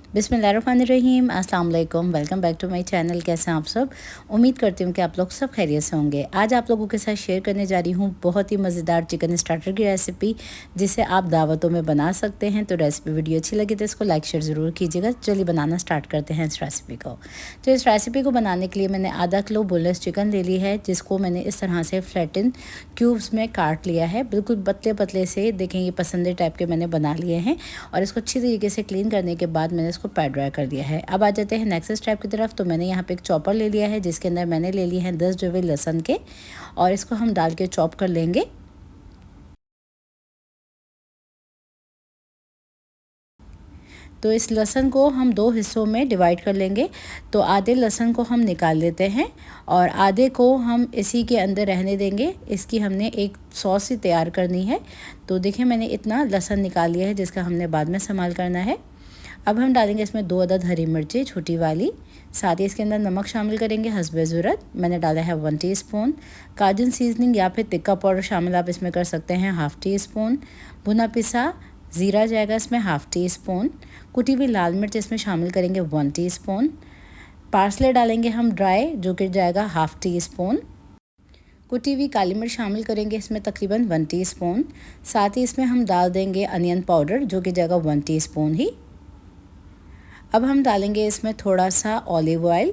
बिस्मिल्लाहिर्रहमानिर्रहीम, अस्सलाम वालेकुम। Welcome back to my channel. कैसे हैं आप सब? उम्मीद करती हूँ कि आप लोग सब खैरियत से होंगे। आज आप लोगों के साथ शेयर करने जा रही हूँ बहुत ही मज़ेदार चिकन स्टार्टर की रेसिपी, जिसे आप दावतों में बना सकते हैं। तो रेसिपी वीडियो अच्छी लगी तो इसको लाइक शेयर ज़रूर कीजिएगा। चलिए बनाना स्टार्ट करते हैं इस रेसिपी को। तो इस रेसिपी को बनाने के लिए मैंने आधा किलो बोनलेस चिकन ले ली है, जिसको मैंने इस तरह से फ्लैटन क्यूब्स में काट लिया है। बिल्कुल पतले पतले से, देखें ये पसंदे टाइप के मैंने बना लिए हैं। और इसको अच्छी तरीके से क्लीन करने के बाद मैंने इसको पैड ड्राई कर दिया है। अब आ जाते हैं नेक्स्ट स्टेप की तरफ। तो मैंने यहाँ पे एक चॉपर ले लिया है, जिसके अंदर मैंने ले लिए हैं 10 जवे लहसुन के, और इसको हम डाल के चॉप कर लेंगे। तो इस लहसुन को हम दो हिस्सों में डिवाइड कर लेंगे। तो आधे लहसुन को हम निकाल लेते हैं और आधे को हम इसी के अंदर रहने देंगे। इसकी हमने एक सॉस ही तैयार करनी है। तो देखिए मैंने इतना लहसुन निकाल लिया है, जिसका हमने बाद में इस्तेमाल करना है। अब हम डालेंगे इसमें 2 अदद हरी मिर्ची छोटी वाली। साथ ही इसके अंदर नमक शामिल करेंगे हस्बे ज़रूरत। मैंने डाला है 1 टीस्पून। काजन सीजनिंग या फिर तिक्का पाउडर शामिल आप इसमें कर सकते हैं, ½ टीस्पून। भुना पिसा ज़ीरा जाएगा इसमें ½ टीस्पून। कुटी हुई लाल मिर्च इसमें शामिल करेंगे 1 टीस्पून। पार्सले डालेंगे हम ड्राई, जो कि जाएगा ½ टीस्पून। कुटी हुई काली मिर्च शामिल करेंगे इसमें तकरीबन 1 टीस्पून। साथ ही इसमें हम डाल देंगे अनियन पाउडर, जो कि जाएगा 1 टीस्पून ही। अब हम डालेंगे इसमें थोड़ा सा ऑलिव ऑयल।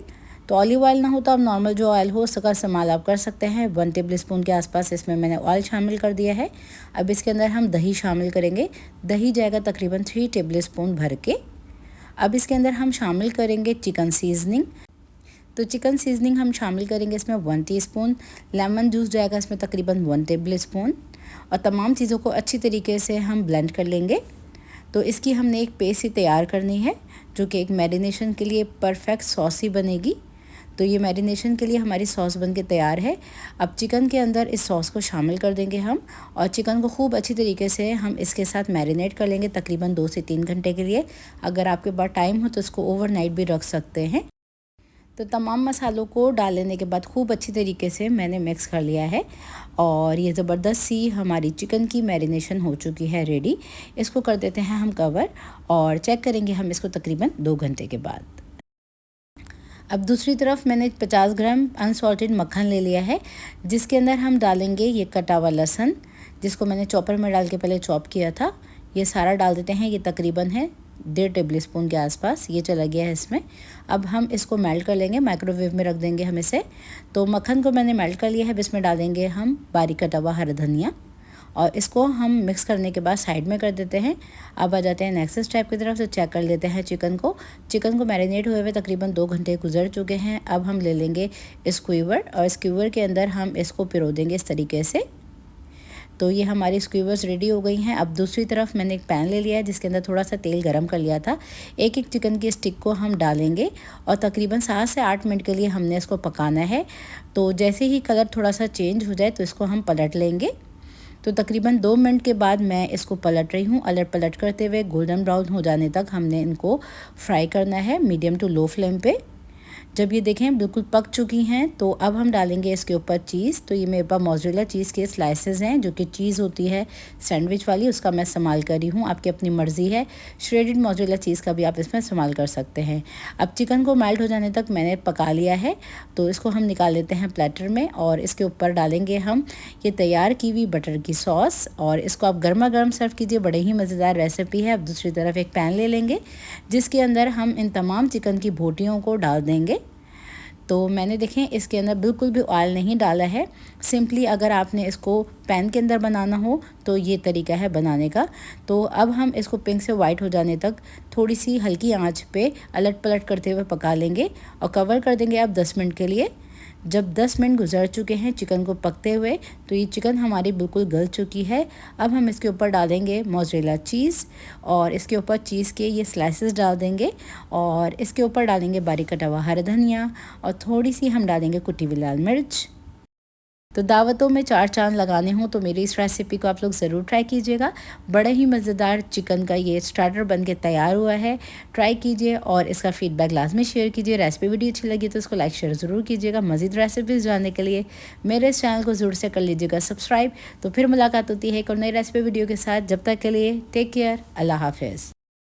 तो ऑलिव ऑयल ना हो तो आप नॉर्मल जो ऑयल हो उसका इस्तेमाल आप कर सकते हैं। 1 टेबल स्पून के आसपास इसमें मैंने ऑयल शामिल कर दिया है। अब इसके अंदर हम दही शामिल करेंगे। दही जाएगा तकरीबन 3 टेबल स्पून भर के। अब इसके अंदर हम शामिल करेंगे चिकन सीजनिंग। तो चिकन सीजनिंग हम शामिल करेंगे इसमें 1 टीस्पून। लेमन जूस जाएगा इसमें तकरीबन 1 टेबल स्पून। और तमाम चीज़ों को अच्छी तरीके से हम ब्लेंड कर लेंगे। तो इसकी हमने एक पेस्ट ही तैयार करनी है, जो कि एक मैरिनेशन के लिए परफेक्ट सॉस ही बनेगी। तो ये मैरिनेशन के लिए हमारी सॉस बनके तैयार है। अब चिकन के अंदर इस सॉस को शामिल कर देंगे हम, और चिकन को खूब अच्छी तरीके से हम इसके साथ मैरिनेट कर लेंगे तकरीबन 2 से 3 घंटे के लिए। अगर आपके पास टाइम हो तो इसको ओवरनाइट भी रख सकते हैं। तो तमाम मसालों को डाल लेने के बाद खूब अच्छी तरीके से मैंने मिक्स कर लिया है, और ये ज़बरदस्त सी हमारी चिकन की मैरिनेशन हो चुकी है रेडी। इसको कर देते हैं हम कवर, और चेक करेंगे हम इसको तकरीबन 2 घंटे के बाद। अब दूसरी तरफ मैंने 50 ग्राम अनसॉल्टेड मक्खन ले लिया है, जिसके अंदर हम डालेंगे ये कटा हुआ लहसुन, जिसको मैंने चॉपर में डाल के पहले चॉप किया था। ये सारा डाल देते हैं। ये तकरीबन है 1.5 टेबल स्पून के आसपास ये चला गया है इसमें। अब हम इसको मेल्ट कर लेंगे, माइक्रोवेव में रख देंगे हम इसे। तो मक्खन को मैंने मेल्ट कर लिया है। अब इसमें डालेंगे हम बारीक कटा हुआ हरा धनिया, और इसको हम मिक्स करने के बाद साइड में कर देते हैं। अब आ जाते हैं नेक्स्ट स्टेप की तरफ। से चेक कर लेते हैं चिकन को मैरिनेट हुए हुए तकरीबन 2 घंटे गुजर चुके हैं। अब हम ले लेंगे स्क्यूवर, और स्क्यूवर के अंदर हम इसको पिरो देंगे इस तरीके से। तो ये हमारी स्क्यूवर्स रेडी हो गई हैं। अब दूसरी तरफ मैंने एक पैन ले लिया है, जिसके अंदर थोड़ा सा तेल गरम कर लिया था। एक एक चिकन की स्टिक को हम डालेंगे, और तकरीबन 7 से 8 मिनट के लिए हमने इसको पकाना है। तो जैसे ही कलर थोड़ा सा चेंज हो जाए तो इसको हम पलट लेंगे। तो तकरीबन 2 मिनट के बाद मैं इसको पलट रही हूँ। अलट पलट करते हुए गोल्डन ब्राउन हो जाने तक हमने इनको फ्राई करना है, मीडियम टू लो फ्लेम पे। जब ये देखें बिल्कुल पक चुकी हैं, तो अब हम डालेंगे इसके ऊपर चीज़। तो ये मेरे पास मोज़रेला चीज़ के स्लाइसेस हैं, जो कि चीज़ होती है सैंडविच वाली, उसका मैं इस्तेमाल कर रही हूँ। आपकी अपनी मर्ज़ी है, श्रेडेड मोज़रेला चीज़ का भी आप इसमें इस्तेमाल कर सकते हैं। अब चिकन को मेल्ट हो जाने तक मैंने पका लिया है। तो इसको हम निकाल लेते हैं प्लेटर में, और इसके ऊपर डालेंगे हम ये तैयार की हुई बटर की सॉस, और इसको आप गर्मा गर्म सर्व कीजिए। बड़े ही मज़ेदार रेसिपी है। अब दूसरी तरफ एक पैन ले लेंगे, जिसके अंदर हम इन तमाम चिकन की बोटियों को डाल देंगे। तो मैंने देखें इसके अंदर बिल्कुल भी ऑयल नहीं डाला है। सिंपली अगर आपने इसको पैन के अंदर बनाना हो तो ये तरीका है बनाने का। तो अब हम इसको पिंक से वाइट हो जाने तक थोड़ी सी हल्की आंच पे अलट पलट करते हुए पका लेंगे, और कवर कर देंगे अब 10 मिनट के लिए। जब 10 मिनट गुजर चुके हैं चिकन को पकते हुए, तो ये चिकन हमारी बिल्कुल गल चुकी है। अब हम इसके ऊपर डालेंगे मोज़रेला चीज़, और इसके ऊपर चीज़ के ये स्लाइसेस डाल देंगे, और इसके ऊपर डालेंगे बारीक कटा हुआ हरा धनिया, और थोड़ी सी हम डालेंगे कुटी हुई लाल मिर्च। तो दावतों में 4 चांद लगाने हों तो मेरी इस रेसिपी को आप लोग ज़रूर ट्राई कीजिएगा। बड़ा ही मज़ेदार चिकन का ये स्टार्टर बन के तैयार हुआ है। ट्राई कीजिए और इसका फीडबैक लाजमी शेयर कीजिए। रेसिपी वीडियो अच्छी लगी तो इसको लाइक शेयर ज़रूर कीजिएगा। मज़ीद रेसिपीज़ जानने के लिए मेरे इस चैनल को ज़रूर से कर लीजिएगा सब्सक्राइब। तो फिर मुलाकात होती है एक और नई रेसिपी वीडियो के साथ। जब तक के लिए टेक केयर, अल्लाह हाफिज़।